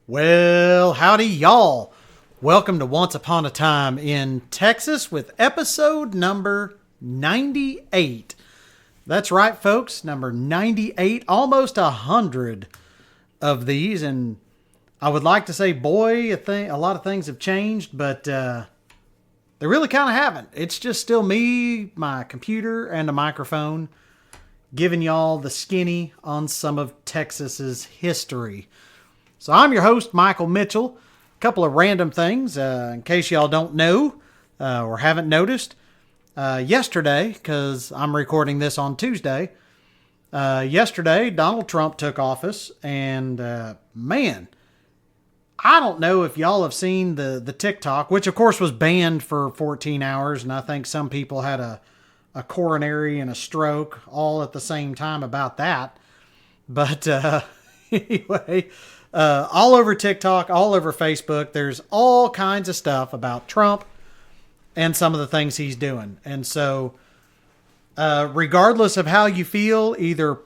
Well, howdy, y'all. Welcome to Once Upon a Time in Texas with episode number 98. That's right, folks, number 98, almost 100 of these. And I would like to say, boy, a lot of things have changed, but they really kind of haven't. It's just still me, my computer, and a microphone giving y'all the skinny on some of Texas's history. So I'm your host, Michael Mitchell. A couple of random things, in case y'all don't know or haven't noticed. Yesterday, because I'm recording this on Tuesday, yesterday Donald Trump took office, and man, I don't know if y'all have seen the TikTok, which of course was banned for 14 hours, and I think some people had a coronary and a stroke all at the same time about that. But anyway... all over TikTok, all over Facebook, there's all kinds of stuff about Trump and some of the things he's doing. And so, regardless of how you feel, either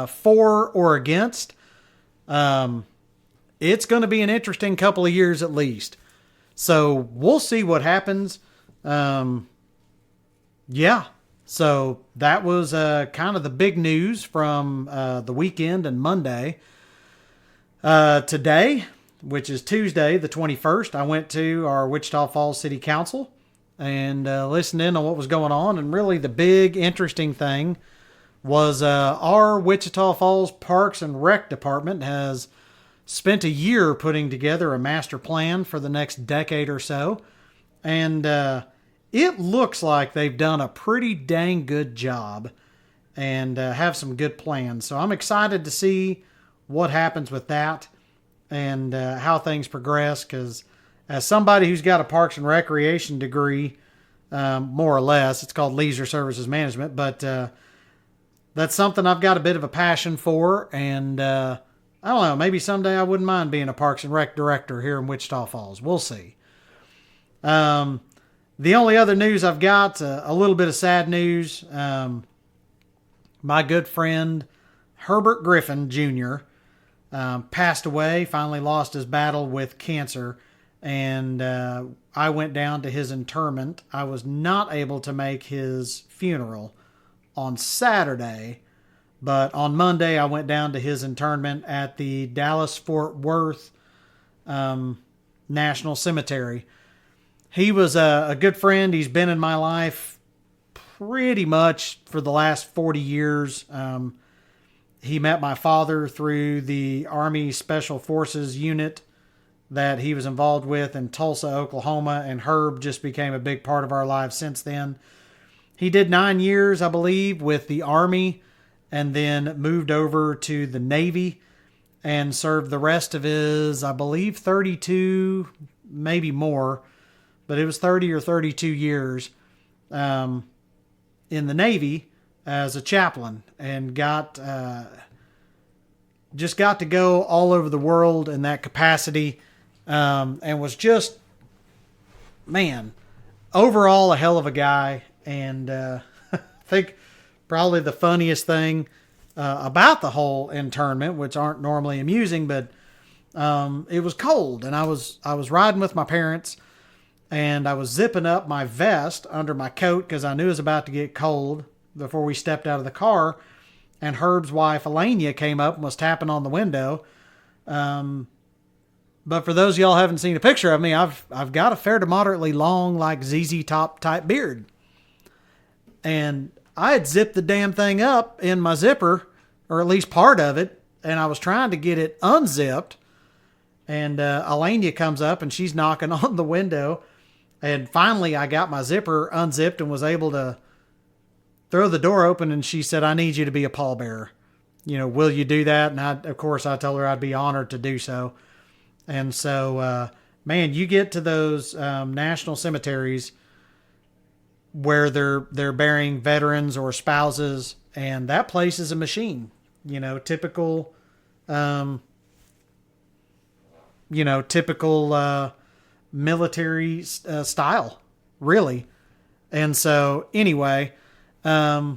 for or against, it's going to be an interesting couple of years at least. So we'll see what happens. Yeah. So that was kind of the big news from the weekend and Monday. Today, which is Tuesday, the 21st, I went to our Wichita Falls City Council and listened in on what was going on. And really the big interesting thing was our Wichita Falls Parks and Rec Department has spent a year putting together a master plan for the next decade or so. And it looks like they've done a pretty dang good job and have some good plans. So I'm excited to see what happens with that and how things progress, because as somebody who's got a Parks and Recreation degree, more or less, it's called Leisure Services Management, but that's something I've got a bit of a passion for, and I don't know, maybe someday I wouldn't mind being a Parks and Rec director here in Wichita Falls. We'll see. The only other news I've got, a little bit of sad news. My good friend Herbert Griffin Jr., passed away, finally lost his battle with cancer, and I went down to his interment. I was not able to make his funeral on Saturday, but on Monday I went down to his interment at the Dallas-Fort Worth National Cemetery. He was a good friend. He's been in my life pretty much for the last 40 years. He met my father through the Army Special Forces unit that he was involved with in Tulsa, Oklahoma, and Herb just became a big part of our lives since then. He did 9 years, I believe, with the Army, and then moved over to the Navy and served the rest of his, I believe, 32, maybe more, but it was 30 or 32 years in the Navy as a chaplain, and just got to go all over the world in that capacity, and was just, man, overall a hell of a guy. And I think probably the funniest thing about the whole internment, which aren't normally amusing, but it was cold, and I was riding with my parents, and I was zipping up my vest under my coat because I knew it was about to get cold before we stepped out of the car, and Herb's wife, Elenia, came up and was tapping on the window. But for those of y'all who haven't seen a picture of me, I've got a fair to moderately long, like ZZ Top type beard. And I had zipped the damn thing up in my zipper, or at least part of it, and I was trying to get it unzipped. And Elenia comes up, and she's knocking on the window. And finally, I got my zipper unzipped and was able to throw the door open, and she said, "I need you to be a pallbearer. Will you do that?" And of course I told her I'd be honored to do so. And so, man, you get to those national cemeteries where they're burying veterans or spouses, and that place is a machine. Typical military style, really. And so anyway, yeah,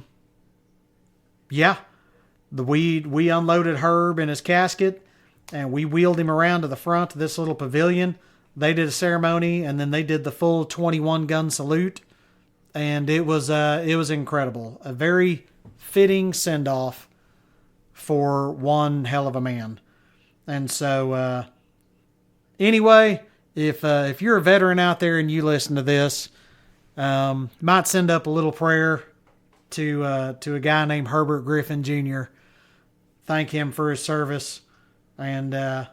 we unloaded Herb in his casket, and we wheeled him around to the front of this little pavilion. They did a ceremony, and then they did the full 21 gun salute, and it was incredible. A very fitting send off for one hell of a man. And so, anyway, if you're a veteran out there and you listen to this, might send up a little prayer to a guy named Herbert Griffin Jr. Thank him for his service, and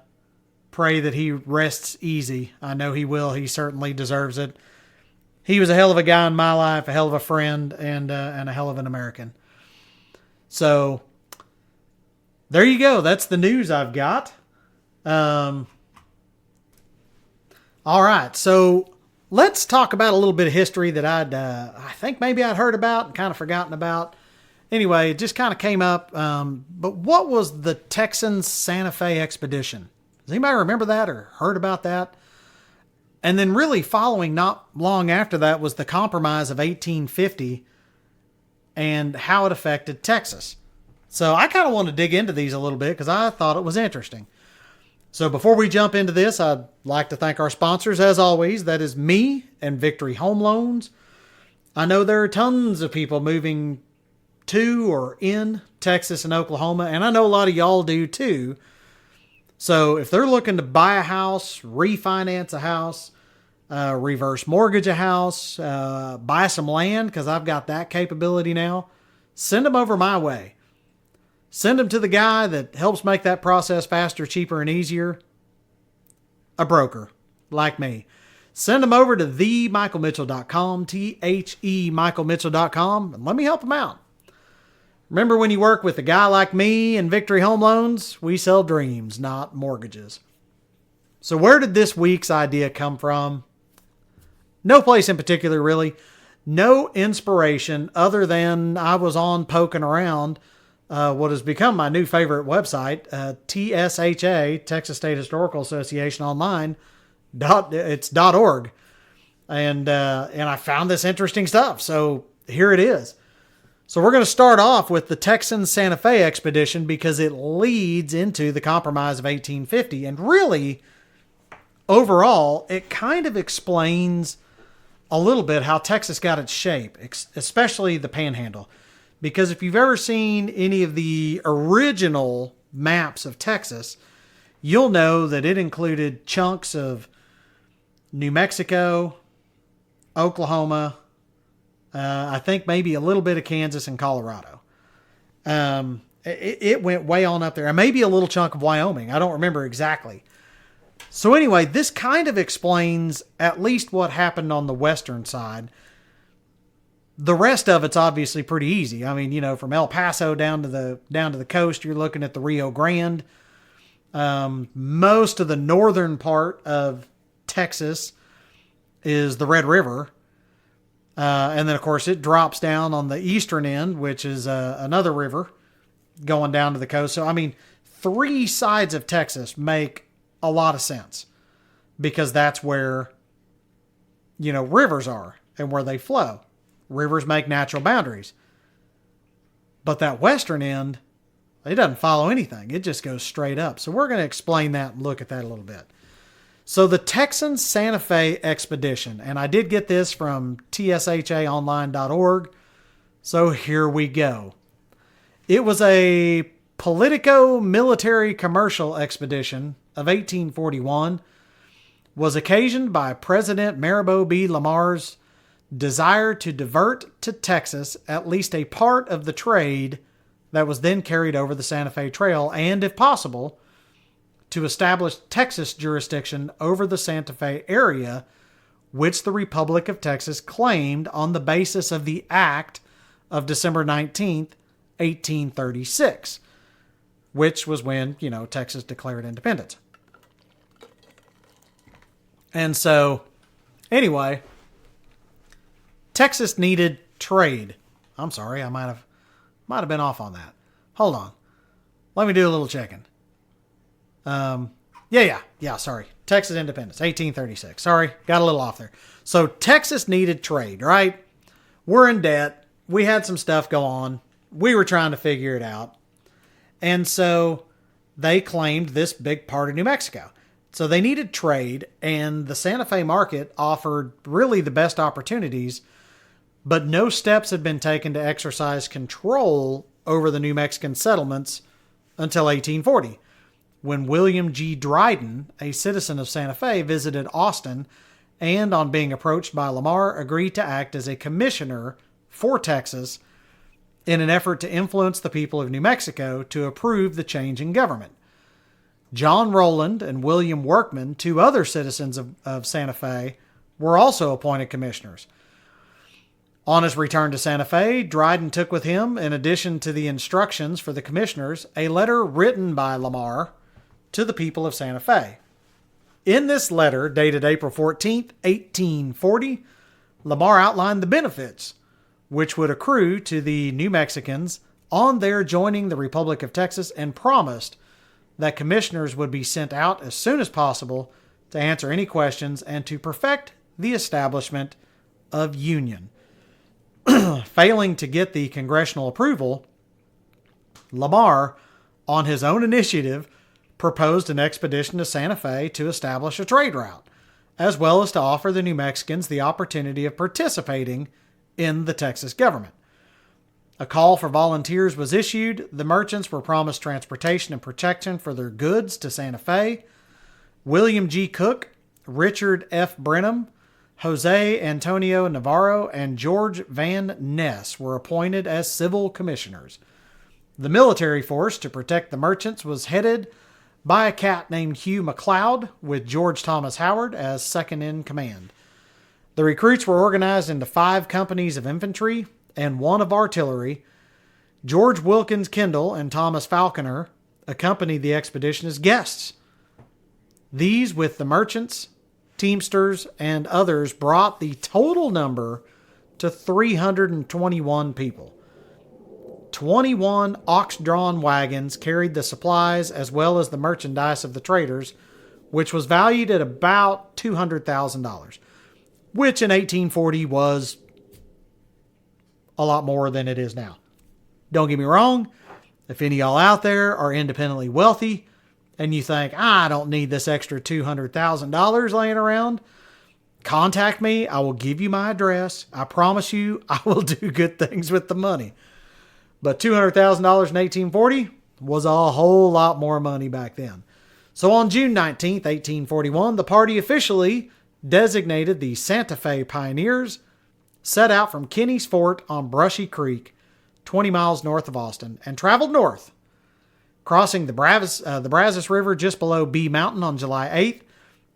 pray that he rests easy. I know he will. He certainly deserves it. He was a hell of a guy in my life, a hell of a friend, and a hell of an American. So there you go. That's the news I've got. All right. So let's talk about a little bit of history that I think maybe I'd heard about and kind of forgotten about. Anyway, it just kind of came up. But what was the Texan Santa Fe Expedition? Does anybody remember that or heard about that? And then really following not long after that was the Compromise of 1850 and how it affected Texas. So I kind of want to dig into these a little bit because I thought it was interesting. So before we jump into this, I'd like to thank our sponsors, as always. That is me and Victory Home Loans. I know there are tons of people moving to or in Texas and Oklahoma, and I know a lot of y'all do too. So if they're looking to buy a house, refinance a house, reverse mortgage a house, buy some land, because I've got that capability now, send them over my way. Send them to the guy that helps make that process faster, cheaper, and easier. A broker like me. Send them over to themichaelmitchell.com, TheMichaelMitchell.com, and let me help them out. Remember, when you work with a guy like me and Victory Home Loans, we sell dreams, not mortgages. So where did this week's idea come from? No place in particular, really. No inspiration other than I was on poking around what has become my new favorite website, TSHA, Texas State Historical Association Online, it's .org. And I found this interesting stuff. So here it is. So we're going to start off with the Texan Santa Fe Expedition because it leads into the Compromise of 1850. And really, overall, it kind of explains a little bit how Texas got its shape, especially the Panhandle. Because if you've ever seen any of the original maps of Texas, you'll know that it included chunks of New Mexico, Oklahoma, I think maybe a little bit of Kansas and Colorado. It went way on up there. And maybe a little chunk of Wyoming. I don't remember exactly. So anyway, this kind of explains at least what happened on the western side. The rest of it's obviously pretty easy. I mean, from El Paso down to the coast, you're looking at the Rio Grande. Most of the northern part of Texas is the Red River. And then, of course, it drops down on the eastern end, which is another river going down to the coast. So, I mean, three sides of Texas make a lot of sense because that's where, rivers are and where they flow. Rivers make natural boundaries. But that western end, it doesn't follow anything. It just goes straight up. So we're going to explain that and look at that a little bit. So the Texan Santa Fe Expedition, and I did get this from TSHAonline.org. So here we go. It was a politico-military commercial expedition of 1841, was occasioned by President Maribel B. Lamar's desire to divert to Texas at least a part of the trade that was then carried over the Santa Fe Trail, and, if possible, to establish Texas jurisdiction over the Santa Fe area, which the Republic of Texas claimed on the basis of the Act of December 19th, 1836, which was when, Texas declared independence. And so, anyway, Texas needed trade. I'm sorry, I might have been off on that. Hold on. Let me do a little checking. Sorry. Texas independence, 1836. Sorry, got a little off there. So Texas needed trade, right? We're in debt. We had some stuff go on. We were trying to figure it out. And so they claimed this big part of New Mexico. So they needed trade, and the Santa Fe market offered really the best opportunities, but no steps had been taken to exercise control over the New Mexican settlements until 1840, when William G. Dryden, a citizen of Santa Fe, visited Austin and, on being approached by Lamar, agreed to act as a commissioner for Texas in an effort to influence the people of New Mexico to approve the change in government. John Rowland and William Workman, two other citizens of Santa Fe, were also appointed commissioners. On his return to Santa Fe, Dryden took with him, in addition to the instructions for the commissioners, a letter written by Lamar to the people of Santa Fe. In this letter, dated April 14th, 1840, Lamar outlined the benefits which would accrue to the New Mexicans on their joining the Republic of Texas, and promised that commissioners would be sent out as soon as possible to answer any questions and to perfect the establishment of union. Failing to get the congressional approval, Lamar, on his own initiative, proposed an expedition to Santa Fe to establish a trade route, as well as to offer the New Mexicans the opportunity of participating in the Texas government. A call for volunteers was issued. The merchants were promised transportation and protection for their goods to Santa Fe. William G. Cook, Richard F. Brenham, Jose Antonio Navarro, and George Van Ness were appointed as civil commissioners. The military force to protect the merchants was headed by a cat named Hugh McLeod, with George Thomas Howard as second in command. The recruits were organized into 5 companies of infantry and 1 of artillery. George Wilkins Kendall and Thomas Falconer accompanied the expedition as guests. These, with the merchants, teamsters, and others, brought the total number to 321 people. 21 ox-drawn wagons carried the supplies as well as the merchandise of the traders, which was valued at about $200,000, which in 1840 was a lot more than it is now. Don't get me wrong, if any of y'all out there are independently wealthy and you think, I don't need this extra $200,000 laying around, contact me. I will give you my address. I promise you I will do good things with the money. But $200,000 in 1840 was a whole lot more money back then. So on June 19th, 1841, the party officially designated the Santa Fe Pioneers set out from Kinney's Fort on Brushy Creek, 20 miles north of Austin, and traveled north, crossing the Brazos River just below Bee Mountain on July 8th,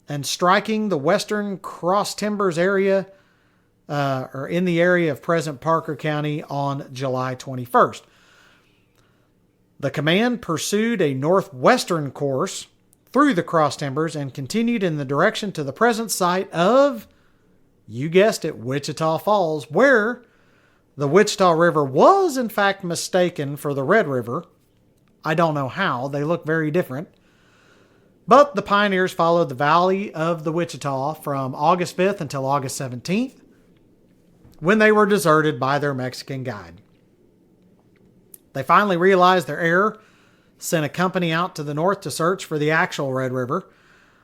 and striking the western Cross Timbers area, or in the area of present Parker County on July 21st. The command pursued a northwestern course through the Cross Timbers and continued in the direction to the present site of, you guessed it, Wichita Falls, where the Wichita River was in fact mistaken for the Red River. I don't know how. They look very different. But the pioneers followed the valley of the Wichita from August 5th until August 17th, when they were deserted by their Mexican guide. They finally realized their error, sent a company out to the north to search for the actual Red River.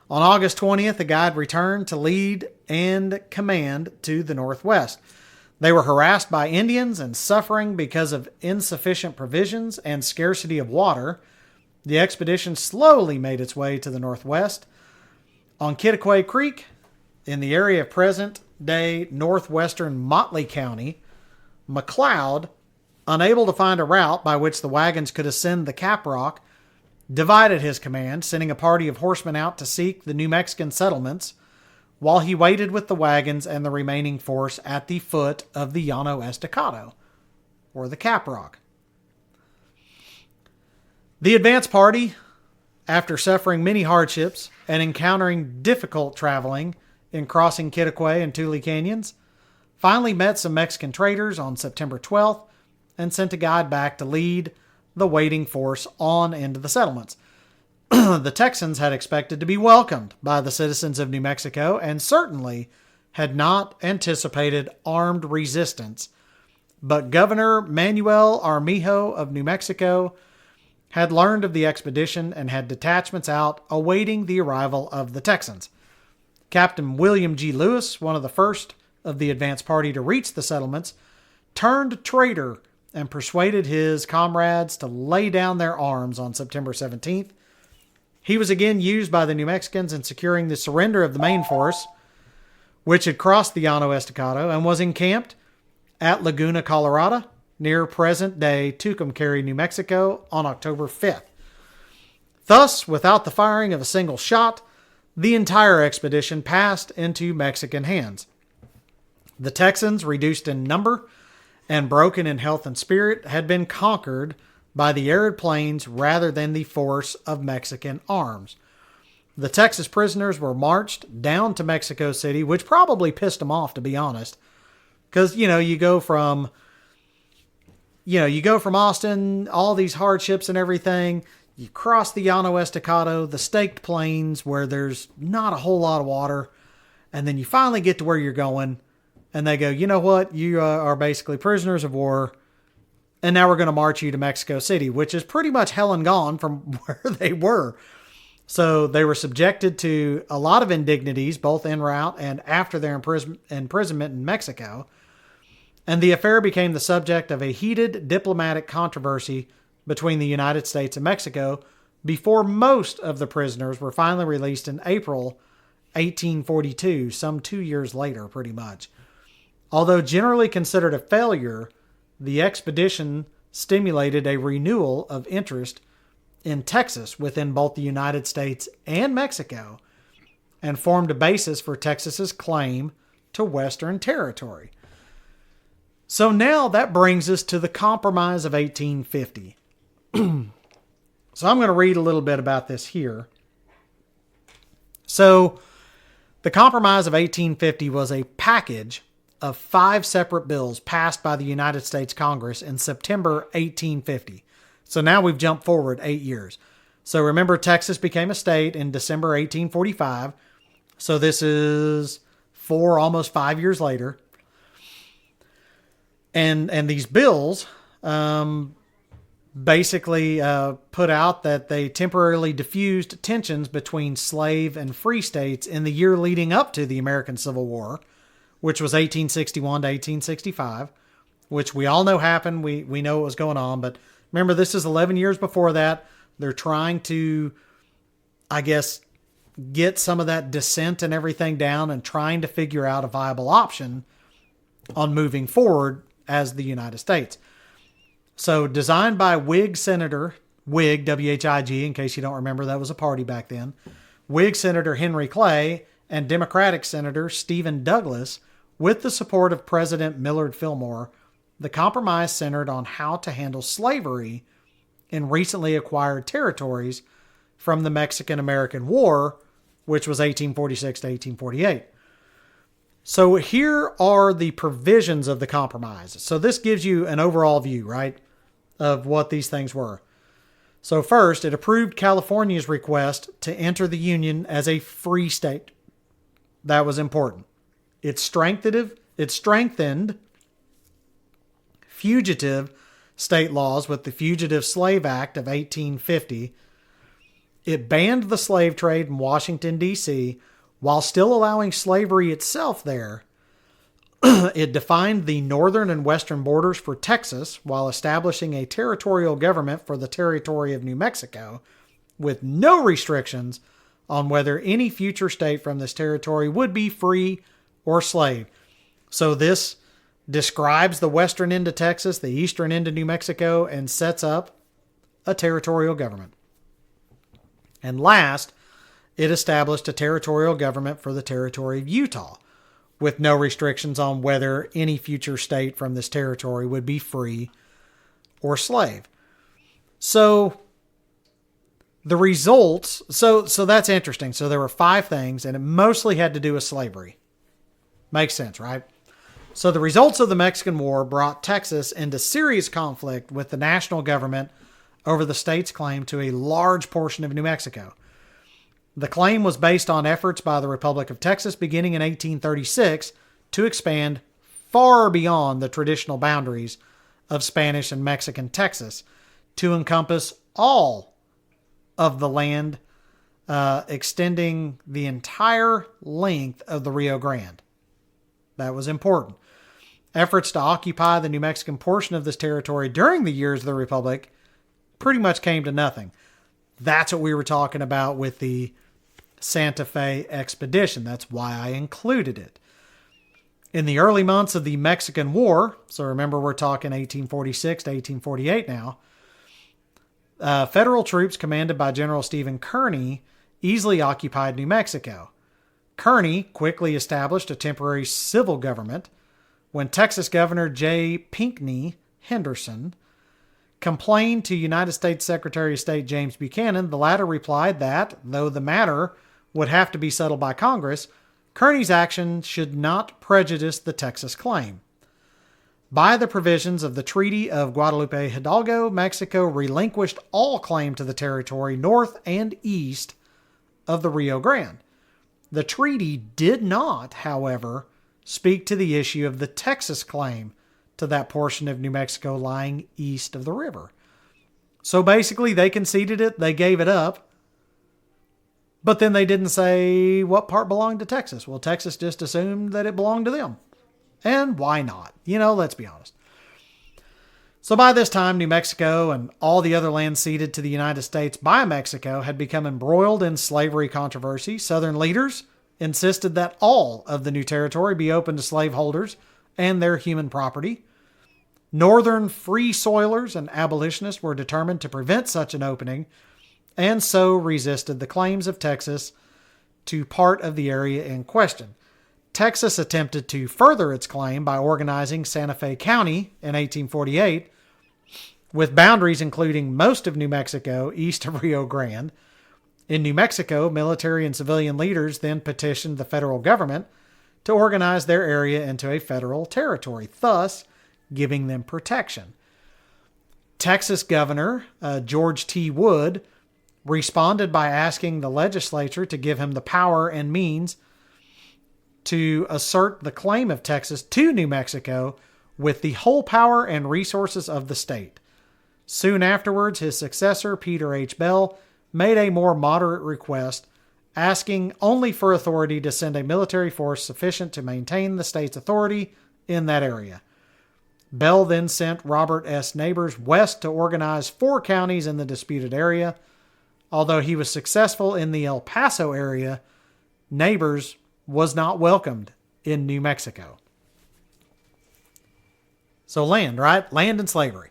On August 20th, the guide returned to lead and command to the northwest. They were harassed by Indians and suffering because of insufficient provisions and scarcity of water. The expedition slowly made its way to the northwest. On Kittiquay Creek, in the area of present-day northwestern Motley County, McLeod, unable to find a route by which the wagons could ascend the Cap Rock, divided his command, sending a party of horsemen out to seek the New Mexican settlements, while he waited with the wagons and the remaining force at the foot of the Llano Estacado, or the Cap Rock. The advance party, after suffering many hardships and encountering difficult traveling in crossing Kittiquay and Tule Canyons, finally met some Mexican traders on September 12th and sent a guide back to lead the waiting force on into the settlements. The Texans had expected to be welcomed by the citizens of New Mexico and certainly had not anticipated armed resistance. But Governor Manuel Armijo of New Mexico had learned of the expedition and had detachments out awaiting the arrival of the Texans. Captain William G. Lewis, one of the first of the advance party to reach the settlements, turned traitor and persuaded his comrades to lay down their arms on September 17th. He was again used by the New Mexicans in securing the surrender of the main force, which had crossed the Llano Estacado and was encamped at Laguna Colorada, near present-day Tucumcari, New Mexico, on October 5th. Thus, without the firing of a single shot, the entire expedition passed into Mexican hands. The Texans, reduced in number and broken in health and spirit, had been conquered by the arid plains rather than the force of Mexican arms. The Texas prisoners were marched down to Mexico City, which probably pissed them off, to be honest. Because, you go from Austin, all these hardships and everything. You cross the Llano Estacado, the staked plains where there's not a whole lot of water. And then you finally get to where you're going. And they go, you know what? You are basically prisoners of war. And now we're going to march you to Mexico City, which is pretty much hell and gone from where they were. So they were subjected to a lot of indignities, both en route and after their imprisonment in Mexico. And the affair became the subject of a heated diplomatic controversy between the United States and Mexico before most of the prisoners were finally released in April 1842, some 2 years later, pretty much. Although generally considered a failure, the expedition stimulated a renewal of interest in Texas within both the United States and Mexico and formed a basis for Texas's claim to Western territory. So now that brings us to the Compromise of 1850. So I'm going to read a little bit about this here. So the Compromise of 1850 was a package of 5 separate bills passed by the United States Congress in September 1850. So now we've jumped forward 8 years. So remember, Texas became a state in December 1845. So this is almost 5 years later. And these bills basically put out that they temporarily diffused tensions between slave and free states in the year leading up to the American Civil War, which was 1861 to 1865, which we all know happened. We know what was going on. But remember, this is 11 years before that. They're trying to, I guess, get some of that dissent and everything down and trying to figure out a viable option on moving forward as the United States. So designed by Whig Senator, Whig, W-H-I-G, in case you don't remember, that was a party back then, Whig Senator Henry Clay and Democratic Senator Stephen Douglas, with the support of President Millard Fillmore, the compromise centered on how to handle slavery in recently acquired territories from the Mexican-American War, which was 1846 to 1848. So here are the provisions of the compromise. So this gives you an overall view, right, of what these things were. So first, it approved California's request to enter the Union as a free state. That was important. It strengthened fugitive state laws with the Fugitive Slave Act of 1850. It banned the slave trade in Washington, D.C., while still allowing slavery itself there. It defined the northern and western borders for Texas while establishing a territorial government for the territory of New Mexico, with no restrictions on whether any future state from this territory would be free or slave. So this describes the western end of Texas, the eastern end of New Mexico, and sets up a territorial government. And last, it established a territorial government for the territory of Utah, with no restrictions on whether any future state from this territory would be free or slave. So the results, so that's interesting. So there were 5 things, and it mostly had to do with slavery. Makes sense, right? So the results of the Mexican War brought Texas into serious conflict with the national government over the state's claim to a large portion of New Mexico. The claim was based on efforts by the Republic of Texas beginning in 1836 to expand far beyond the traditional boundaries of Spanish and Mexican Texas to encompass all of the land extending the entire length of the Rio Grande. That was important. Efforts to occupy the New Mexican portion of this territory during the years of the Republic pretty much came to nothing. That's what we were talking about with the Santa Fe Expedition. That's why I included it. In the early months of the Mexican War, so remember we're talking 1846 to 1848 now, federal troops commanded by General Stephen Kearny easily occupied New Mexico. Kearny quickly established a temporary civil government when Texas Governor J. Pinckney Henderson complained to United States Secretary of State James Buchanan. The latter replied that, though the matter would have to be settled by Congress, Kearny's action should not prejudice the Texas claim. By the provisions of the Treaty of Guadalupe Hidalgo, Mexico relinquished all claim to the territory north and east of the Rio Grande. The treaty did not, however, speak to the issue of the Texas claim to that portion of New Mexico lying east of the river. So basically, they conceded it, they gave it up, but then they didn't say what part belonged to Texas. Well, Texas just assumed that it belonged to them. And why not? Let's be honest. So by this time, New Mexico and all the other lands ceded to the United States by Mexico had become embroiled in slavery controversy. Southern leaders insisted that all of the new territory be open to slaveholders and their human property. Northern free soilers and abolitionists were determined to prevent such an opening, and so resisted the claims of Texas to part of the area in question. Texas attempted to further its claim by organizing Santa Fe County in 1848, with boundaries including most of New Mexico east of Rio Grande. In New Mexico, military and civilian leaders then petitioned the federal government to organize their area into a federal territory, thus giving them protection. Texas Governor George T. Wood responded by asking the legislature to give him the power and means to assert the claim of Texas to New Mexico with the whole power and resources of the state. Soon afterwards, his successor, Peter H. Bell, made a more moderate request, asking only for authority to send a military force sufficient to maintain the state's authority in that area. Bell then sent Robert S. Neighbors west to organize 4 counties in the disputed area. Although he was successful in the El Paso area, Neighbors was not welcomed in New Mexico. So land, right? Land and slavery.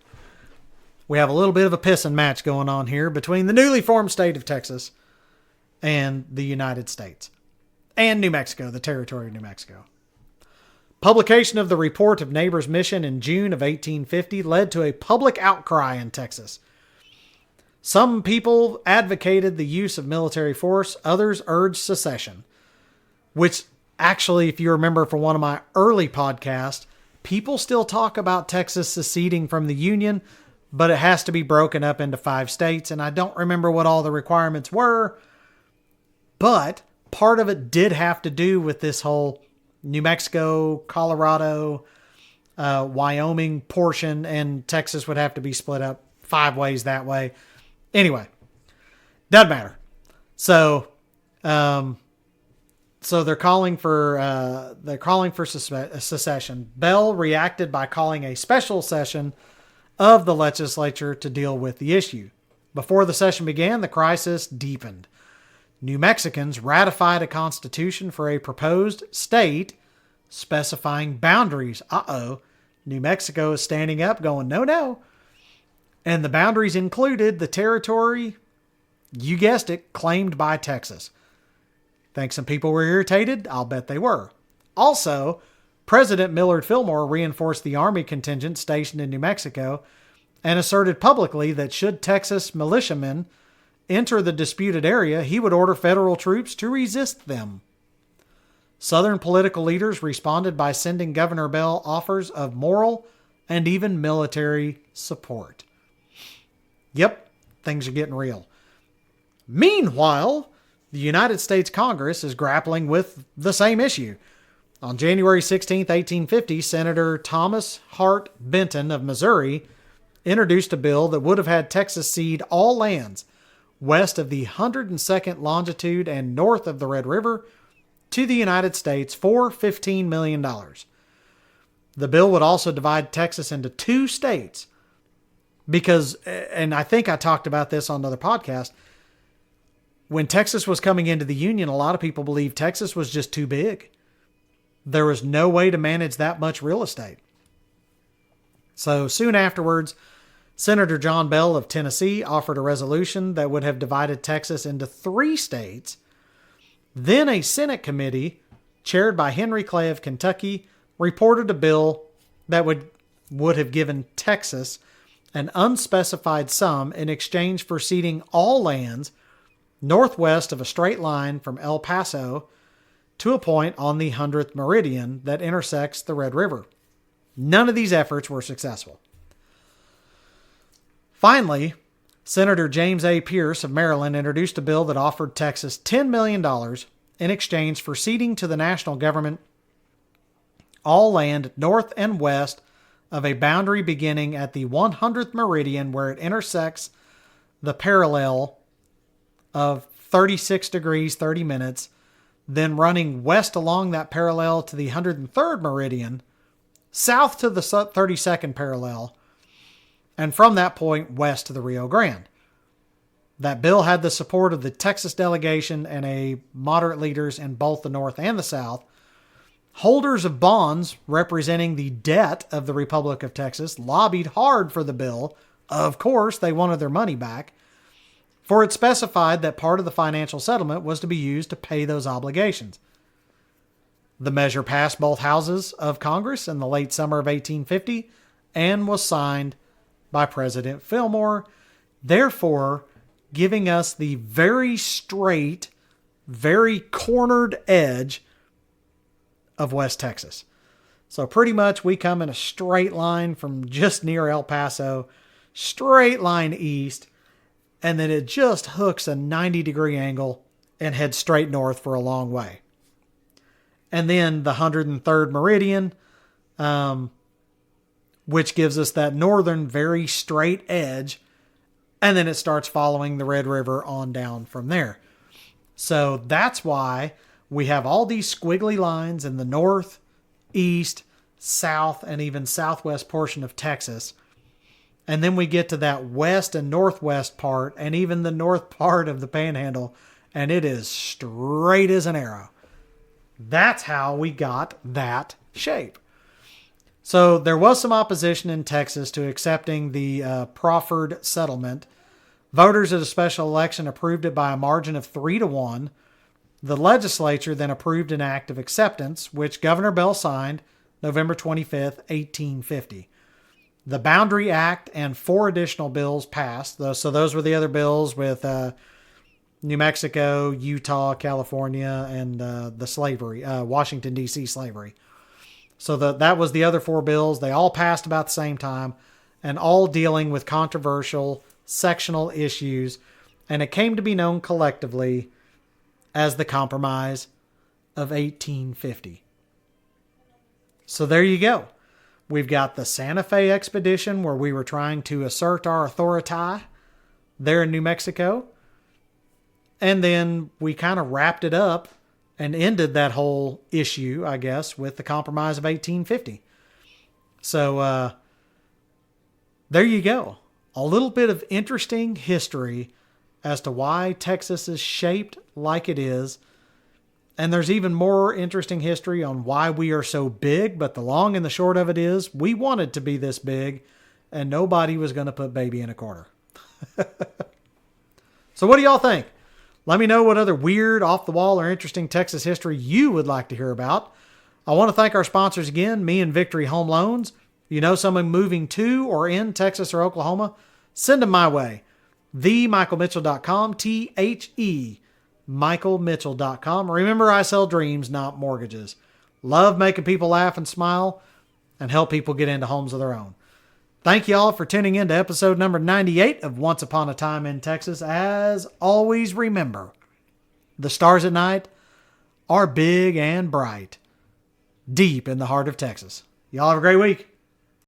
We have a little bit of a pissing match going on here between the newly formed state of Texas and the United States. And New Mexico, the territory of New Mexico. Publication of the report of Neighbors' mission in June of 1850 led to a public outcry in Texas. Some people advocated the use of military force, others urged secession. Which, actually, if you remember from one of my early podcasts, people still talk about Texas seceding from the Union, but it has to be broken up into 5 states, and I don't remember what all the requirements were, but part of it did have to do with this whole New Mexico, Colorado, Wyoming portion, and Texas would have to be split up 5 ways that way. Anyway, doesn't matter. So they're calling for secession. Bell reacted by calling a special session of the legislature to deal with the issue. Before the session began, the crisis deepened. New Mexicans ratified a constitution for a proposed state specifying boundaries. New Mexico is standing up going, no. And the boundaries included the territory, you guessed it, claimed by Texas. Think some people were irritated? I'll bet they were. Also, President Millard Fillmore reinforced the Army contingent stationed in New Mexico and asserted publicly that should Texas militiamen enter the disputed area, he would order federal troops to resist them. Southern political leaders responded by sending Governor Bell offers of moral and even military support. Yep, things are getting real. Meanwhile, the United States Congress is grappling with the same issue. On January 16, 1850, Senator Thomas Hart Benton of Missouri introduced a bill that would have had Texas cede all lands west of the 102nd longitude and north of the Red River to the United States for $15 million. The bill would also divide Texas into two states because, and I think I talked about this on another podcast, when Texas was coming into the Union, a lot of people believed Texas was just too big. There was no way to manage that much real estate. So soon afterwards, Senator John Bell of Tennessee offered a resolution that would have divided Texas into three states. Then a Senate committee, chaired by Henry Clay of Kentucky, reported a bill that would have given Texas an unspecified sum in exchange for ceding all lands northwest of a straight line from El Paso to a point on the 100th meridian that intersects the Red River. None of these efforts were successful. Finally, Senator James A. Pierce of Maryland introduced a bill that offered Texas $10 million in exchange for ceding to the national government all land north and west of a boundary beginning at the 100th meridian where it intersects the parallel of 36 degrees 30 minutes, then running west along that parallel to the 103rd meridian, south to the 32nd parallel, and from that point west to the Rio Grande. That bill had the support of the Texas delegation and a moderate leaders in both the North and the South. Holders of bonds representing the debt of the Republic of Texas lobbied hard for the bill. Of course, they wanted their money back, for it specified that part of the financial settlement was to be used to pay those obligations. The measure passed both houses of Congress in the late summer of 1850 and was signed by President Fillmore, therefore giving us the very straight, very cornered edge of West Texas. So pretty much we come in a straight line from just near El Paso, straight line east, and then it just hooks a 90-degree angle and heads straight north for a long way. And then the 103rd meridian, which gives us that northern, very straight edge. And then it starts following the Red River on down from there. So that's why we have all these squiggly lines in the north, east, south, and even southwest portion of Texas. And then we get to that west and northwest part, and even the north part of the Panhandle, and it is straight as an arrow. That's how we got that shape. So there was some opposition in Texas to accepting the proffered settlement. Voters at a special election approved it by a margin of 3-1. The legislature then approved an act of acceptance, which Governor Bell signed November 25th, 1850. The Boundary Act and 4 additional bills passed. So those were the other bills with New Mexico, Utah, California, and the slavery, Washington, D.C. slavery. So that was the other 4 bills. They all passed about the same time and all dealing with controversial sectional issues. And it came to be known collectively as the Compromise of 1850. So there you go. We've got the Santa Fe Expedition where we were trying to assert our authority there in New Mexico. And then we kind of wrapped it up and ended that whole issue, I guess, with the Compromise of 1850. So there you go. A little bit of interesting history as to why Texas is shaped like it is. And there's even more interesting history on why we are so big. But the long and the short of it is we wanted to be this big and nobody was going to put baby in a corner. So what do y'all think? Let me know what other weird, off-the-wall, or interesting Texas history you would like to hear about. I want to thank our sponsors again, Me and Victory Home Loans. You know someone moving to or in Texas or Oklahoma? Send them my way. TheMichaelMitchell.com, THE MichaelMitchell.com. Remember, I sell dreams, not mortgages. Love making people laugh and smile and help people get into homes of their own. Thank you all for tuning in to episode number 98 of Once Upon a Time in Texas. As always, remember, the stars at night are big and bright, deep in the heart of Texas. Y'all have a great week.